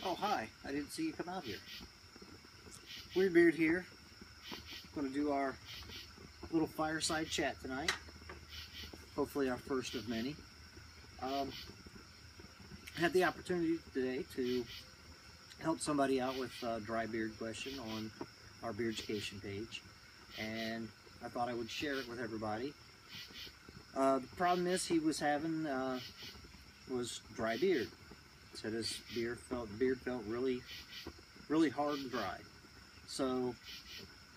Oh, hi. I didn't see you come out here. WeirdBeard here. Going to do our little fireside chat tonight. Hopefully our first of many. I had the opportunity today to help somebody out with a dry beard question on our Beardcation page. And I thought I would share it with everybody. The problem is he was having was dry beard. Said his beard felt really hard and dry. So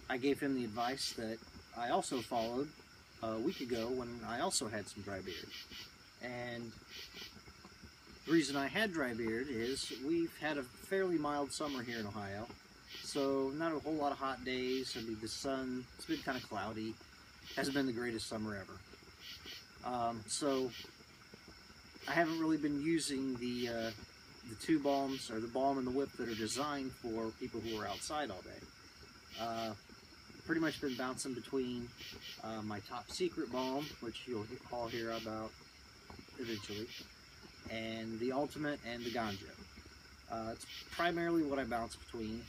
I gave him the advice that I also followed a week ago when I also had some dry beard. And the reason I had dry beard is we've had a fairly mild summer here in Ohio. So not a whole lot of hot days. I mean, the sun, it's been kind of cloudy. Hasn't been the greatest summer ever. So I haven't really been using the two balms, or the balm and the whip, that are designed for people who are outside all day. Pretty much been bouncing between my top secret balm, which you'll all hear about eventually, and the ultimate and the ganja. It's primarily what I bounce between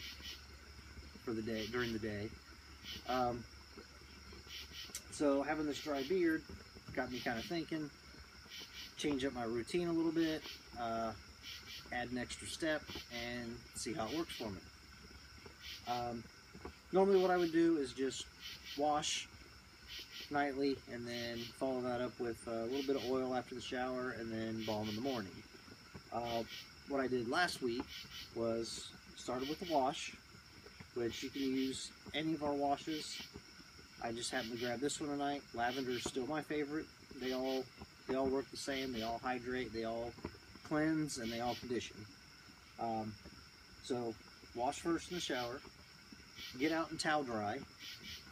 for the day, during the day. So having this dry beard got me kind of thinking, change up my routine a little bit, add an extra step, and see how it works for me. Normally what I would do is just wash nightly and then follow that up with a little bit of oil after the shower and then balm in the morning. What I did last week was started with the wash, which you can use any of our washes. I just happened to grab this one tonight. Lavender is still my favorite. They all work the same. They all hydrate, they all cleanse, and they all condition. So wash first in the shower, get out and towel dry.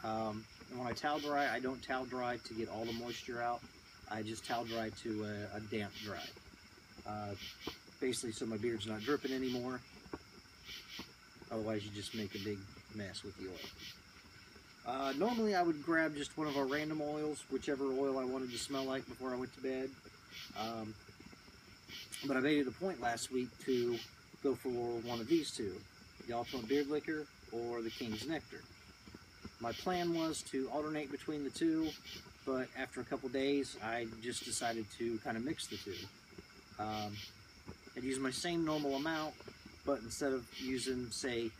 And when I towel dry, I don't towel dry to get all the moisture out. I just towel dry to a damp dry. Basically so my beard's not dripping anymore. Otherwise you just make a big mess with the oil. Normally I would grab just one of our random oils, whichever oil I wanted to smell like before I went to bed. But I made it a point last week to go for one of these two, the Ultimate Beard Liquor or the King's Nectar. My plan was to alternate between the two, but after a couple days I just decided to kind of mix the two. I'd use my same normal amount, but instead of using, say,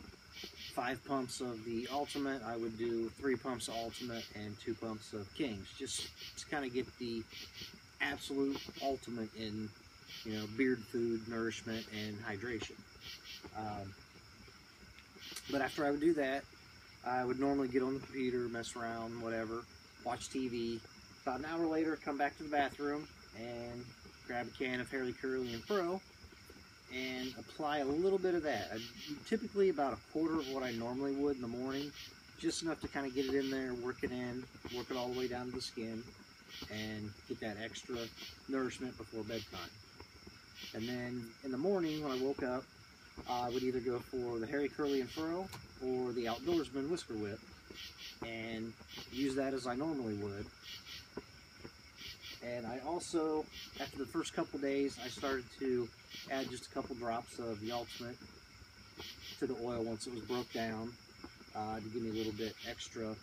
5 pumps of the Ultimate, I would do 3 pumps of Ultimate and 2 pumps of King's, just to kind of get the absolute ultimate in, you know, beard food, nourishment, and hydration. But after I would do that, I would normally get on the computer, mess around, whatever, watch TV. About an hour later, come back to the bathroom and grab a can of Hairy Curly and Pro and apply a little bit of that. Typically about a quarter of what I normally would in the morning, just enough to kind of get it in there, work it in, work it all the way down to the skin, and get that extra nourishment before bedtime. And then in the morning when I woke up, I would either go for the Hairy Curly and Furrow or the Outdoorsman Whisker Whip and use that as I normally would. And I also, after the first couple days, I started to add just a couple drops of the Ultimate to the oil once it was broke down, to give me a little bit extra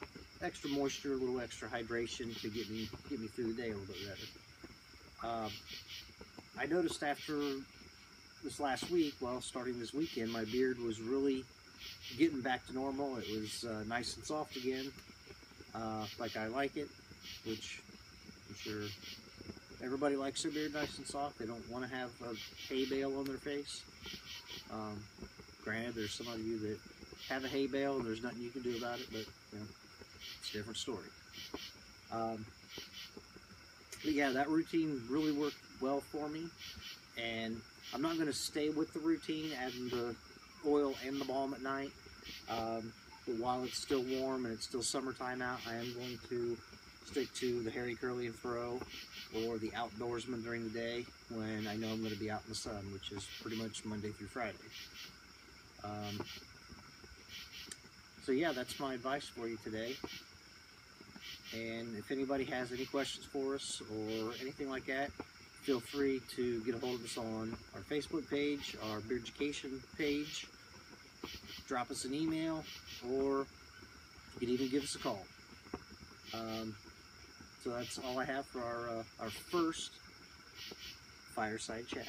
moisture, a little extra hydration to get me through the day a little bit better. I noticed after this last week, well, starting this weekend, my beard was really getting back to normal. It was nice and soft again, like I like it, which I'm sure everybody likes their beard nice and soft. They don't want to have a hay bale on their face. Granted, there's some of you that have a hay bale and there's nothing you can do about it, but you know, it's a different story. But yeah, that routine really worked well for me, and I'm not going to stay with the routine, adding the oil and the balm at night. But while it's still warm and it's still summertime out, I am going to stick to the Hairy Curly and Furrow or the Outdoorsman during the day when I know I'm going to be out in the sun, which is pretty much Monday through Friday. So yeah, that's my advice for you today. And if anybody has any questions for us or anything like that, feel free to get a hold of us on our Facebook page, our Beard Education page. Drop us an email, or you can even give us a call. So that's all I have for our first Fireside Chat.